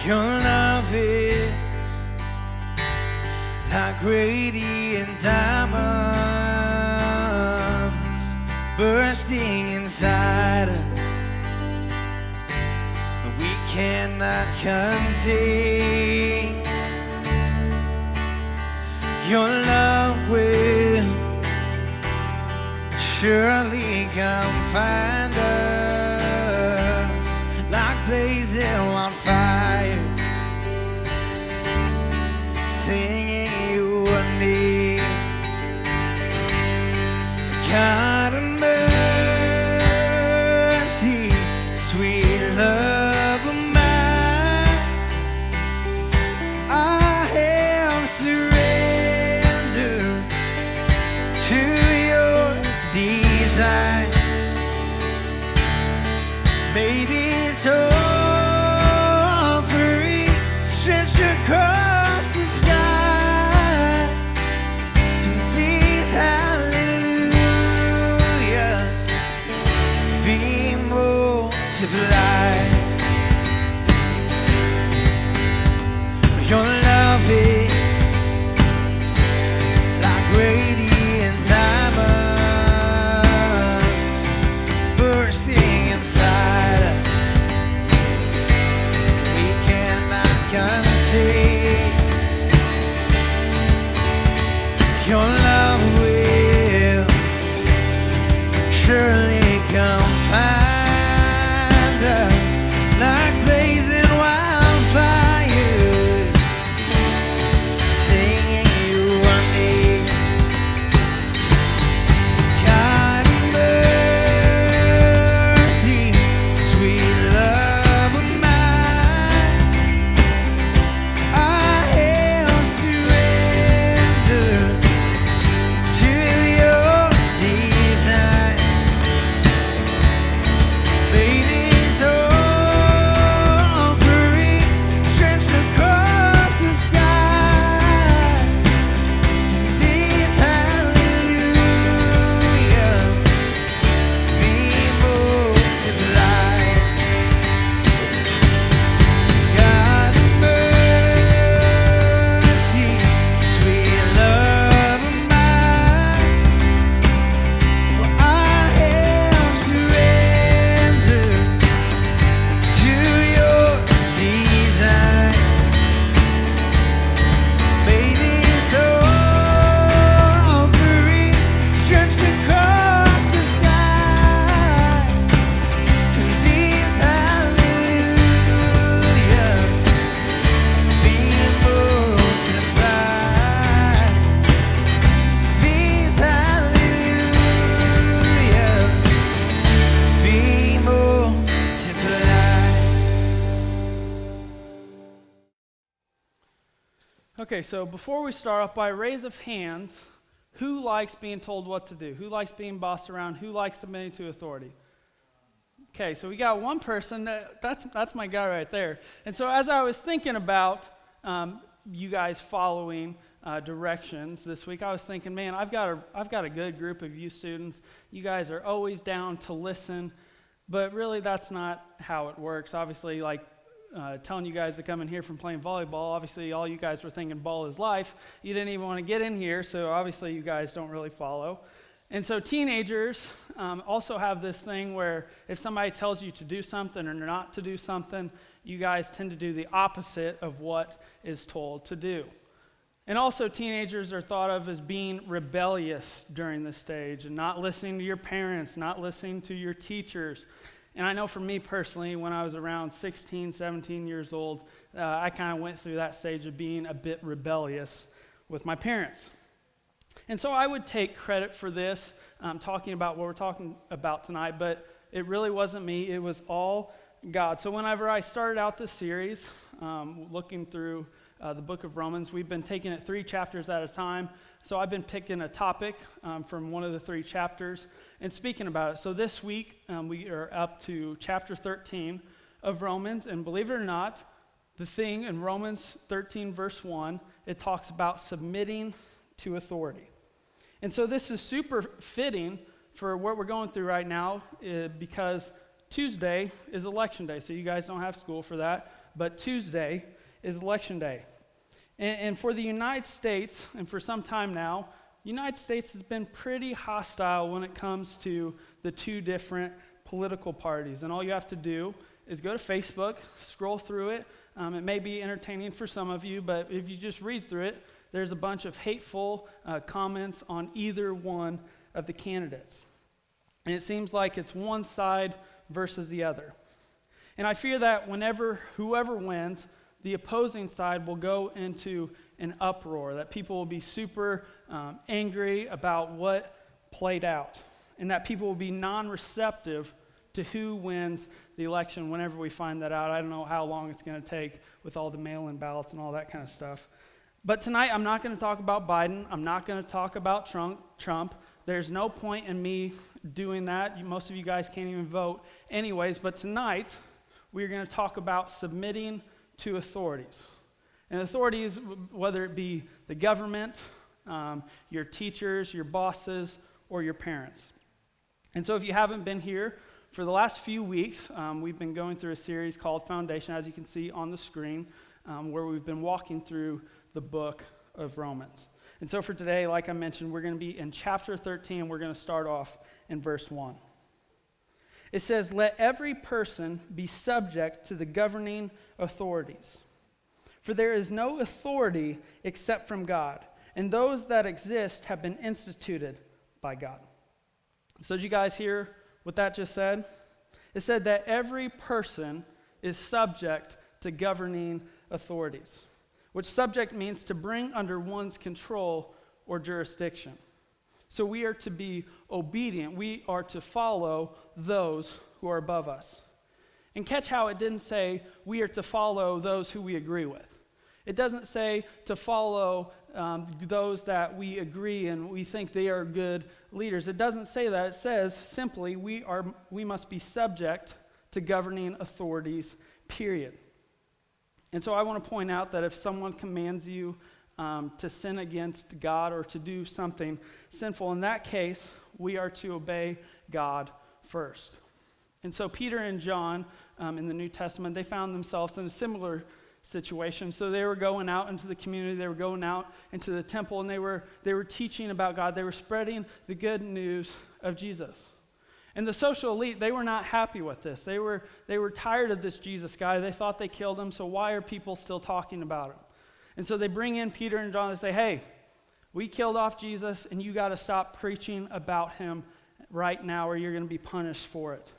Your love is like radiant diamonds bursting inside us. We cannot contain. Your love will surely come find us like blazing wildfires, singing your name. God of mercy, sweet love of mine, I have surrendered to your design. May this offering stretched across the sky, and these hallelujahs be multiplied. Your love is like radiant diamonds bursting inside us. We cannot contain. Your love will surely come find us like blazing wildfires, singing your name. God of mercy, sweet love of mine, I have surrendered to your design. May this offering stretched across the sky, these hallelujahs be multiplied. God of mercy, sweet love of mine, I have surrendered to your design. May this offering stretched across the sky, and these hallelujahs be multiplied. These hallelujahs be multiplied. Okay, so before we start off, by raise of hands, who likes being told what to do? Who likes being bossed around? Who likes submitting to authority? Okay, so we got one person. That's my guy right there. And so as I was thinking about you guys following directions this week, I was thinking, man, I've got a good group of you students. You guys are always down to listen, but really that's not how it works. Obviously, like telling you guys to come in here from playing volleyball, obviously all you guys were thinking ball is life. You didn't even want to get in here, so obviously you guys don't really follow. And so teenagers also have this thing where if somebody tells you to do something or not to do something, you guys tend to do the opposite of what is told to do. And also teenagers are thought of as being rebellious during this stage and not listening to your parents, not listening to your teachers. And I know for me personally, when I was around 16, 17 years old, I kind of went through that stage of being a bit rebellious with my parents. And so I would take credit for this, talking about what we're talking about tonight, but it really wasn't me, it was all God. So whenever I started out this series, looking through the book of Romans, we've been taking it 3 chapters at a time. So I've been picking a topic from one of the 3 chapters and speaking about it. So this week, we are up to chapter 13 of Romans, and believe it or not, the thing in Romans 13, verse 1, it talks about submitting to authority. And so this is super fitting for what we're going through right now because Tuesday is election day, so you guys don't have school for that. but Tuesday is Election Day. And for the United States, and for some time now, the United States has been pretty hostile when it comes to the two different political parties. And all you have to do is go to Facebook, scroll through it. It may be entertaining for some of you, but if you just read through it, there's a bunch of hateful comments on either one of the candidates. And it seems like it's one side versus the other. And I fear that whoever wins, the opposing side will go into an uproar, that people will be super angry about what played out, and that people will be non-receptive to who wins the election whenever we find that out. I don't know how long it's going to take with all the mail-in ballots and all that kind of stuff. But tonight, I'm not going to talk about Biden. I'm not going to talk about Trump. There's no point in me doing that. Most of you guys can't even vote anyways. But tonight, we're going to talk about submitting to authorities. And authorities, whether it be the government, your teachers, your bosses, or your parents. And so if you haven't been here, for the last few weeks, we've been going through a series called Foundation, as you can see on the screen, where we've been walking through the book of Romans. And so for today, like I mentioned, we're going to be in chapter 13, we're going to start off in verse 1. It says, "Let every person be subject to the governing authorities. For there is no authority except from God, and those that exist have been instituted by God." So did you guys hear what that just said? It said that every person is subject to governing authorities, which subject means to bring under one's control or jurisdiction. So we are to be obedient. We are to follow those who are above us. And catch how it didn't say we are to follow those who we agree with. It doesn't say to follow those that we agree and we think they are good leaders. It doesn't say that. It says simply we must be subject to governing authorities, period. And so I want to point out that if someone commands you to sin against God or to do something sinful, in that case, we are to obey God first. And so Peter and John in the New Testament, they found themselves in a similar situation. So they were going out into the community, they were going out into the temple, and they were teaching about God. They were spreading the good news of Jesus. And the social elite, they were not happy with this. They were tired of this Jesus guy. They thought they killed him, so why are people still talking about him? And so they bring in Peter and John and say, "Hey, we killed off Jesus, and you got to stop preaching about him right now, or you're going to be punished for it."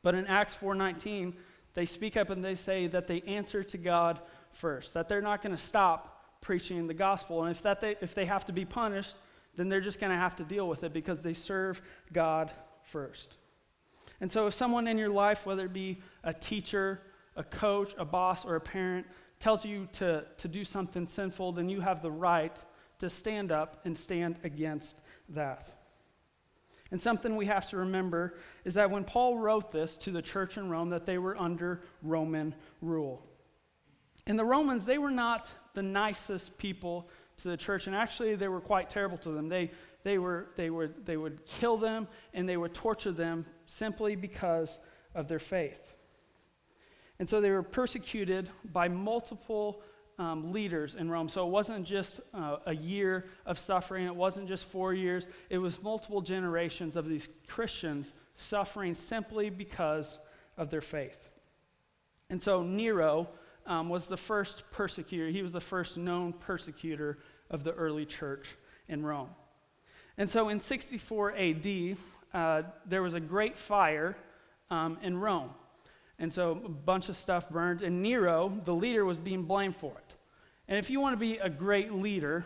But in Acts 4:19, they speak up and they say that they answer to God first, that they're not going to stop preaching the gospel. And if they have to be punished, then they're just going to have to deal with it because they serve God first. And so if someone in your life, whether it be a teacher, a coach, a boss, or a parent, tells you to do something sinful, then you have the right to stand up and stand against that. And something we have to remember is that when Paul wrote this to the church in Rome, that they were under Roman rule. And the Romans, they were not the nicest people to the church, and actually they were quite terrible to them. They would kill them and they would torture them simply because of their faith. And so they were persecuted by multiple leaders in Rome. So it wasn't just a year of suffering. It wasn't just 4 years. It was multiple generations of these Christians suffering simply because of their faith. And so Nero was the first persecutor. He was the first known persecutor of the early church in Rome. And so in 64 AD, there was a great fire in Rome. And so a bunch of stuff burned, and Nero, the leader, was being blamed for it. And if you want to be a great leader,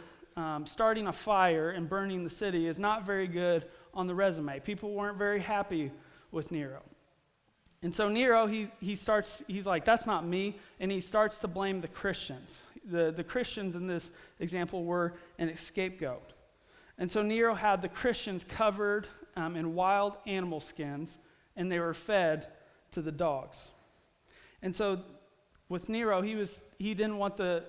starting a fire and burning the city is not very good on the resume. People weren't very happy with Nero. And so Nero, he's like, "That's not me," and he starts to blame the Christians. The Christians in this example were an scapegoat. And so Nero had the Christians covered in wild animal skins, and they were fed to the dogs. And so with Nero, he didn't want the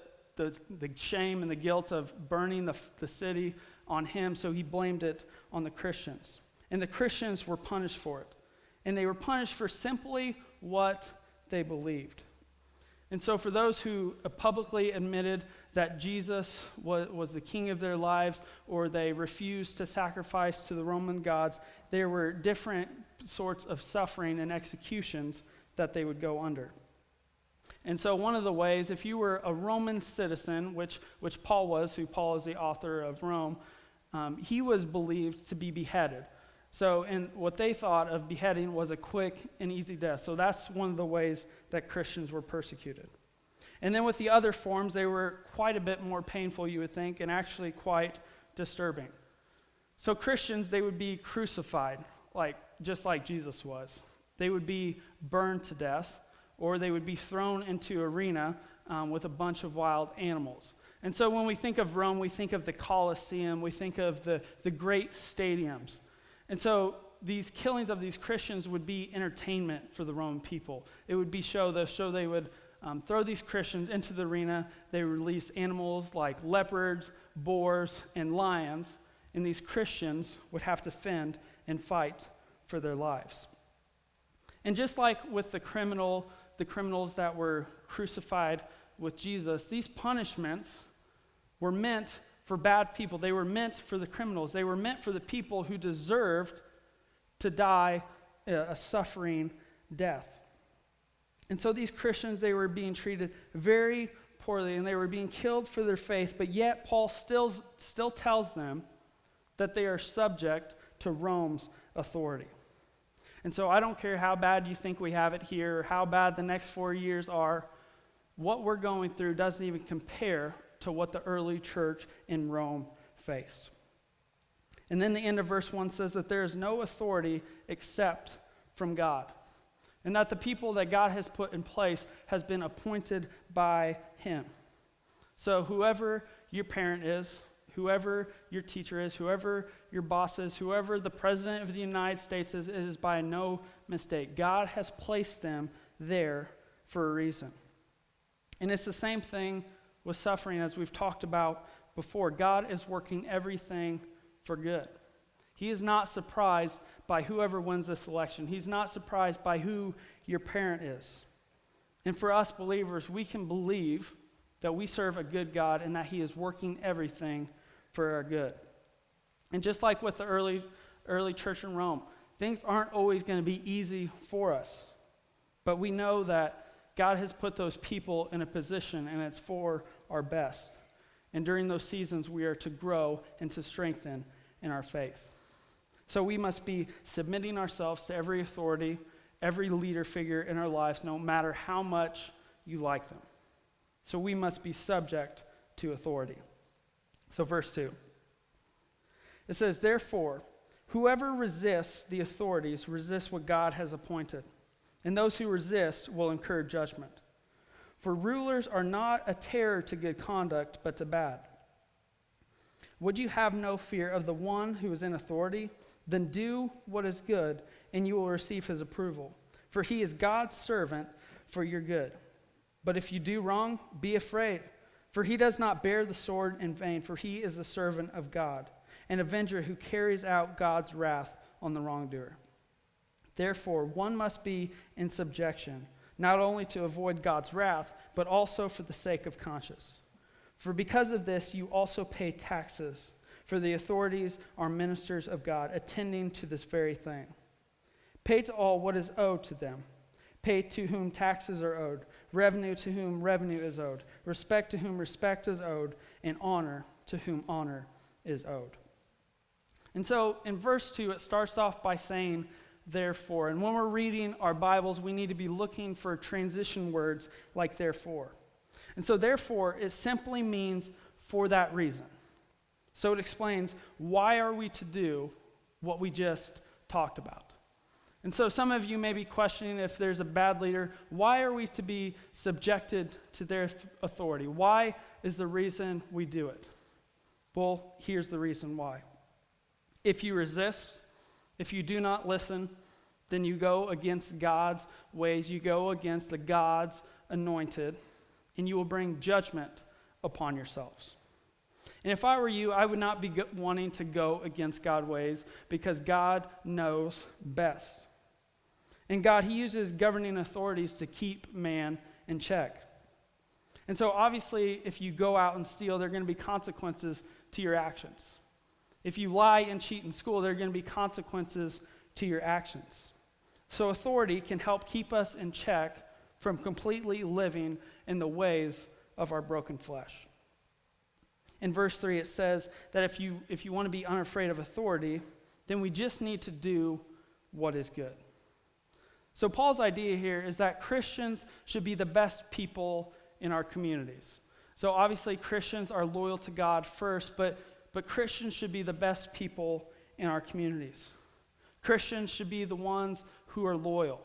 shame and the guilt of burning the city on him, so he blamed it on the Christians. And the Christians were punished for it. And they were punished for simply what they believed. And so for those who publicly admitted that Jesus was the king of their lives, or they refused to sacrifice to the Roman gods, there were different sorts of suffering and executions that they would go under. And so one of the ways, if you were a Roman citizen, which Paul was, who Paul is the author of Rome, he was believed to be beheaded. So, and what they thought of beheading was a quick and easy death. So that's one of the ways that Christians were persecuted. And then with the other forms, they were quite a bit more painful, you would think, and actually quite disturbing. So Christians, they would be crucified, just like Jesus was. They would be burned to death, or they would be thrown into an arena with a bunch of wild animals. And so when we think of Rome, we think of the Colosseum, we think of the great stadiums. And so these killings of these Christians would be entertainment for the Roman people. It would be show. They would throw these Christians into the arena. They would release animals like leopards, boars, and lions, and these Christians would have to fend and fight for their lives. And just like with the criminals that were crucified with Jesus, these punishments were meant for bad people. They were meant for the criminals. They were meant for the people who deserved to die a suffering death. And so these Christians, they were being treated very poorly, and they were being killed for their faith, but yet Paul still tells them that they are subject to Rome's authority. And so I don't care how bad you think we have it here, or how bad the next 4 years are, what we're going through doesn't even compare to what the early church in Rome faced. And then the end of verse 1 says that there is no authority except from God, and that the people that God has put in place has been appointed by him. So whoever your parent is, whoever your teacher is, whoever your boss is, whoever the president of the United States is, it is by no mistake. God has placed them there for a reason. And it's the same thing with suffering, as we've talked about before. God is working everything for good. He is not surprised by whoever wins this election. He's not surprised by who your parent is. And for us believers, we can believe that we serve a good God and that he is working everything for our good. And just like with the early church in Rome, things aren't always going to be easy for us. But we know that God has put those people in a position, and it's for our best. And during those seasons, we are to grow and to strengthen in our faith. So we must be submitting ourselves to every authority, every leader figure in our lives, no matter how much you like them. So we must be subject to authority. So verse 2. It says, "Therefore, whoever resists the authorities resists what God has appointed, and those who resist will incur judgment. For rulers are not a terror to good conduct, but to bad. Would you have no fear of the one who is in authority? Then do what is good, and you will receive his approval. For he is God's servant for your good. But if you do wrong, be afraid. For he does not bear the sword in vain, for he is the servant of God, an avenger who carries out God's wrath on the wrongdoer. Therefore, one must be in subjection, not only to avoid God's wrath, but also for the sake of conscience. For because of this, you also pay taxes, for the authorities are ministers of God, attending to this very thing. Pay to all what is owed to them. Pay to whom taxes are owed, revenue to whom revenue is owed, respect to whom respect is owed, and honor to whom honor is owed." And so in verse 2, it starts off by saying, "Therefore." And when we're reading our Bibles, we need to be looking for transition words like "therefore." And so "therefore," it simply means "for that reason." So it explains, why are we to do what we just talked about? And so some of you may be questioning, if there's a bad leader, why are we to be subjected to their authority? Why is the reason we do it? Well, here's the reason why. If you resist, if you do not listen, then you go against God's ways, you go against the God's anointed, and you will bring judgment upon yourselves. And if I were you, I would not be wanting to go against God's ways, because God knows best. And God, he uses governing authorities to keep man in check. And so obviously, if you go out and steal, there are going to be consequences to your actions. If you lie and cheat in school, there are going to be consequences to your actions. So authority can help keep us in check from completely living in the ways of our broken flesh. In verse 3, it says that if you want to be unafraid of authority, then we just need to do what is good. So Paul's idea here is that Christians should be the best people in our communities. So obviously Christians are loyal to God first, but Christians should be the best people in our communities. Christians should be the ones who are loyal.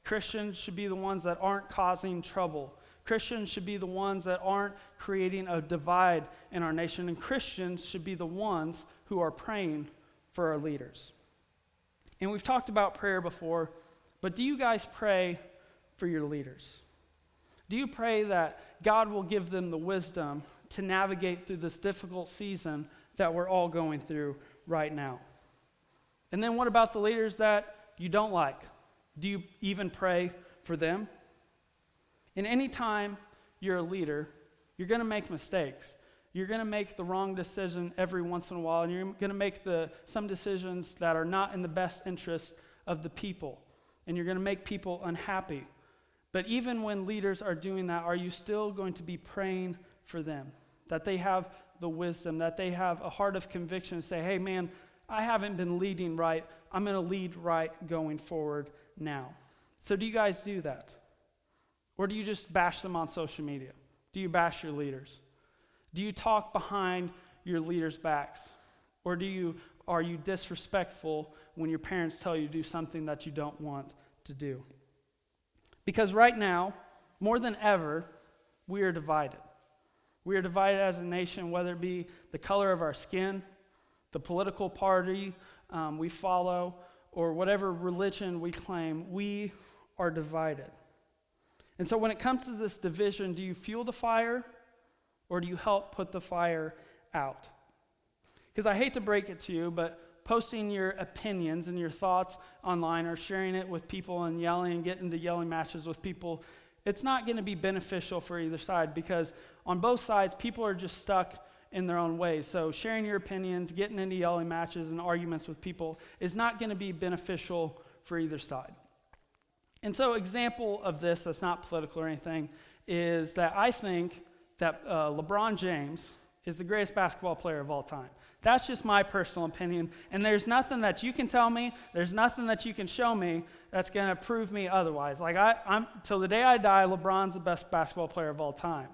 Christians should be the ones that aren't causing trouble. Christians should be the ones that aren't creating a divide in our nation. And Christians should be the ones who are praying for our leaders. And we've talked about prayer before, but do you guys pray for your leaders? Do you pray that God will give them the wisdom to navigate through this difficult season that we're all going through right now? And then what about the leaders that you don't like? Do you even pray for them? And any time you're a leader, you're going to make mistakes. You're going to make the wrong decision every once in a while, and you're going to make some decisions that are not in the best interest of the people, and you're going to make people unhappy. But even when leaders are doing that, are you still going to be praying for them? That they have the wisdom, that they have a heart of conviction to say, hey man, I haven't been leading right. I'm going to lead right going forward now. So do you guys do that? Or do you just bash them on social media? Do you bash your leaders? Do you talk behind your leaders' backs? Or are you disrespectful when your parents tell you to do something that you don't want to do? Because right now, more than ever, we are divided. We are divided as a nation, whether it be the color of our skin, the political party we follow, or whatever religion we claim. We are divided. And so when it comes to this division, do you fuel the fire or do you help put the fire out? Because I hate to break it to you, but posting your opinions and your thoughts online or sharing it with people and yelling and getting into yelling matches with people, it's not going to be beneficial for either side, because on both sides, people are just stuck in their own ways. So sharing your opinions, getting into yelling matches and arguments with people is not going to be beneficial for either side. And so example of this that's not political or anything is that I think that LeBron James is the greatest basketball player of all time. That's just my personal opinion, and there's nothing that you can tell me, there's nothing that you can show me that's going to prove me otherwise. Like I'm till the day I die, LeBron's the best basketball player of all time.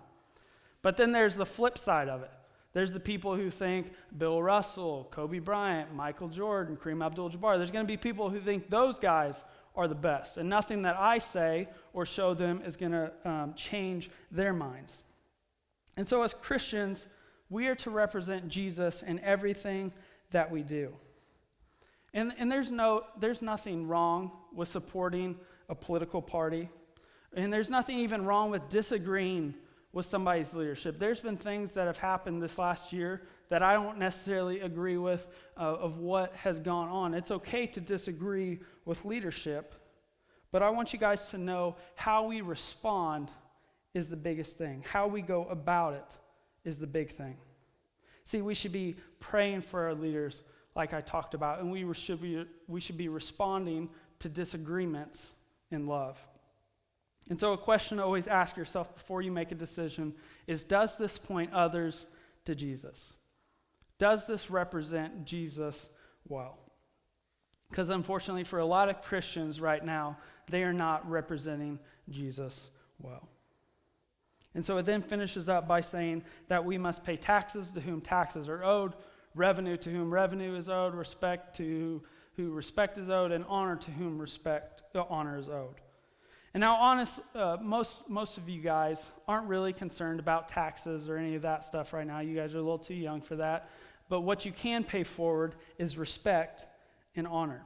But then there's the flip side of it. There's the people who think Bill Russell, Kobe Bryant, Michael Jordan, Kareem Abdul-Jabbar. There's going to be people who think those guys are the best, and nothing that I say or show them is going to change their minds. And so as Christians, we are to represent Jesus in everything that we do. And there's nothing wrong with supporting a political party, and there's nothing even wrong with disagreeing with somebody's leadership. There's been things that have happened this last year that I don't necessarily agree with of what has gone on. It's okay to disagree with leadership, but I want you guys to know how we respond is the biggest thing. How we go about it is the big thing. See, we should be praying for our leaders like I talked about, and we should be responding to disagreements in love. And so a question to always ask yourself before you make a decision is, does this point others to Jesus? Does this represent Jesus well? Because unfortunately for a lot of Christians right now, they are not representing Jesus well. And so it then finishes up by saying that we must pay taxes to whom taxes are owed, revenue to whom revenue is owed, respect to who respect is owed, and honor to whom honor is owed. And now, most of you guys aren't really concerned about taxes or any of that stuff right now. You guys are a little too young for that. But what you can pay forward is respect and honor.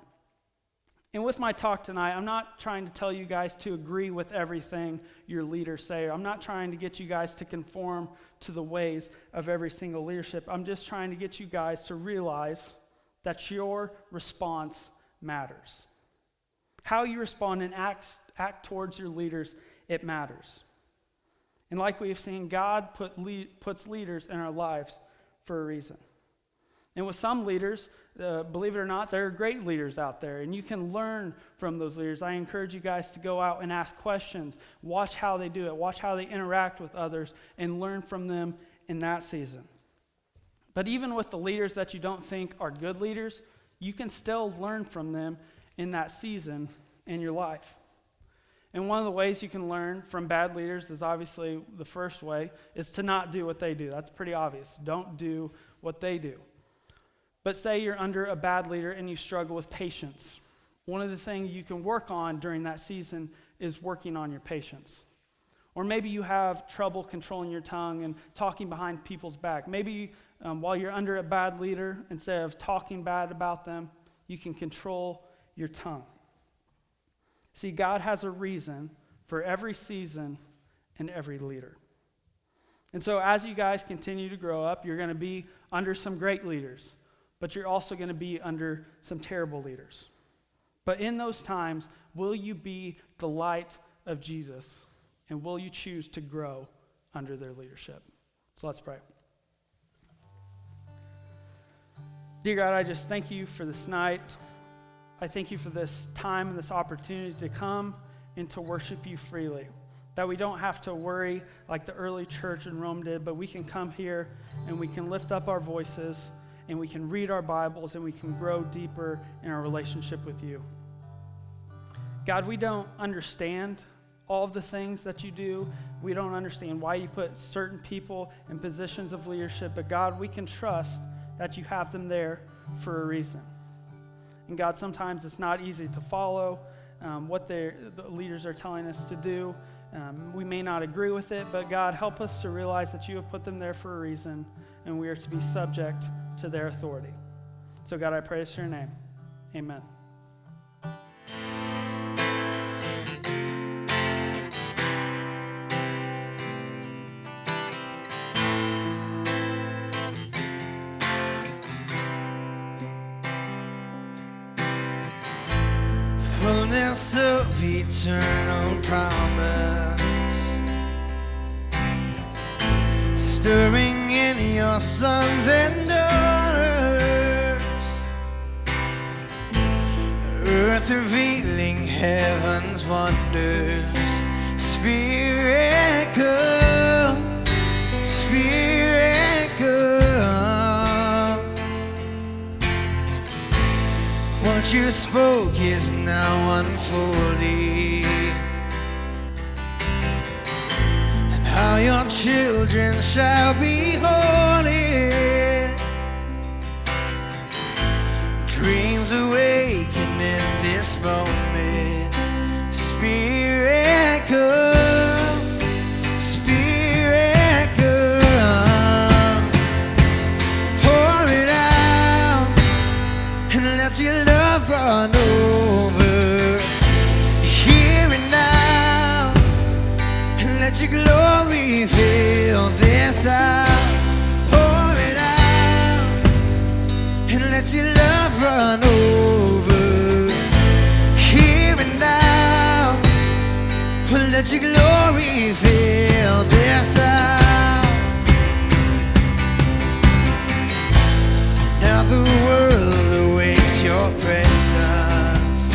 And with my talk tonight, I'm not trying to tell you guys to agree with everything your leaders say. I'm not trying to get you guys to conform to the ways of every single leadership. I'm just trying to get you guys to realize that your response matters. How you respond and act towards your leaders, it matters. And like we have seen, God puts leaders in our lives for a reason. And with some leaders, believe it or not, there are great leaders out there, and you can learn from those leaders. I encourage you guys to go out and ask questions, watch how they do it, watch how they interact with others, and learn from them in that season. But even with the leaders that you don't think are good leaders, you can still learn from them in that season in your life. And one of the ways you can learn from bad leaders is obviously the first way is to not do what they do. That's pretty obvious. Don't do what they do. But say you're under a bad leader and you struggle with patience. One of the things you can work on during that season is working on your patience. Or maybe you have trouble controlling your tongue and talking behind people's back. Maybe while you're under a bad leader, instead of talking bad about them, you can control your tongue. See, God has a reason for every season and every leader. And so as you guys continue to grow up, you're going to be under some great leaders, but you're also going to be under some terrible leaders. But in those times, will you be the light of Jesus? And will you choose to grow under their leadership? So let's pray. Dear God, I just thank you for this night. I thank you for this time and this opportunity to come and to worship you freely. That we don't have to worry like the early church in Rome did, but we can come here and we can lift up our voices and we can read our Bibles and we can grow deeper in our relationship with you. God, we don't understand all of the things that you do. We don't understand why you put certain people in positions of leadership, but God, we can trust that you have them there for a reason. And God, sometimes it's not easy to follow what the leaders are telling us to do. We may not agree with it, but God, help us to realize that you have put them there for a reason, and we are to be subject to their authority. So God, I pray this in your name. Amen. Fullness of eternal promise, stirring in your sons and daughters, earth revealing heaven's wonders. Spirit come, Spirit come. What you spoke is now unfolding, and how your children shall be holy. Dreams awaken in this moment. Spirit come, Spirit come. Pour it out and let your love run over. Here and now, and let your glory fill this house. Pour it out and let your love run over. Here and now, and let your glory fill this house. Now the world awaits your presence,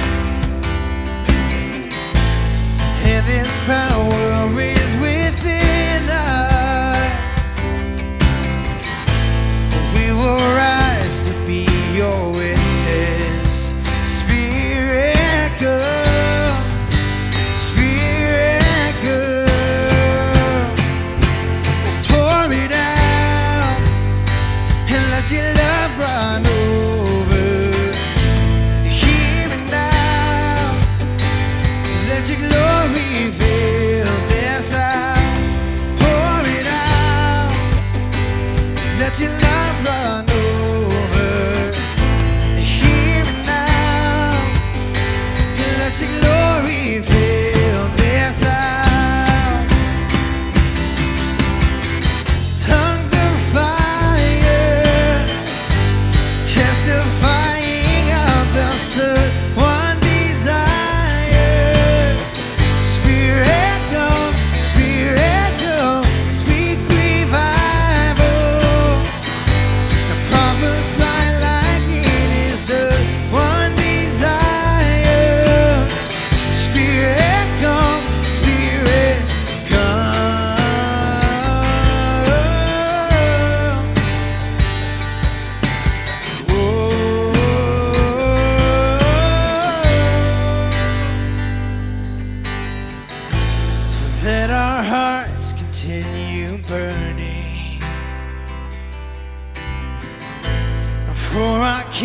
and this power is within us. We will rise to be your witness. Spirit come, Spirit come. Pour it out and let your love run over. Here and now, let your glory fill this house. Pour it out, let your love run over. Here and now, let your glory fill this house. Tongues of fire, testifying of the Son, one desire. Spirit come, Spirit come.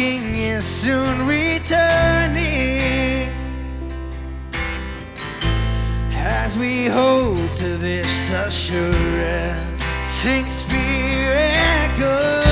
King is soon returning. As we hold to this assurance, sing Spirit, go.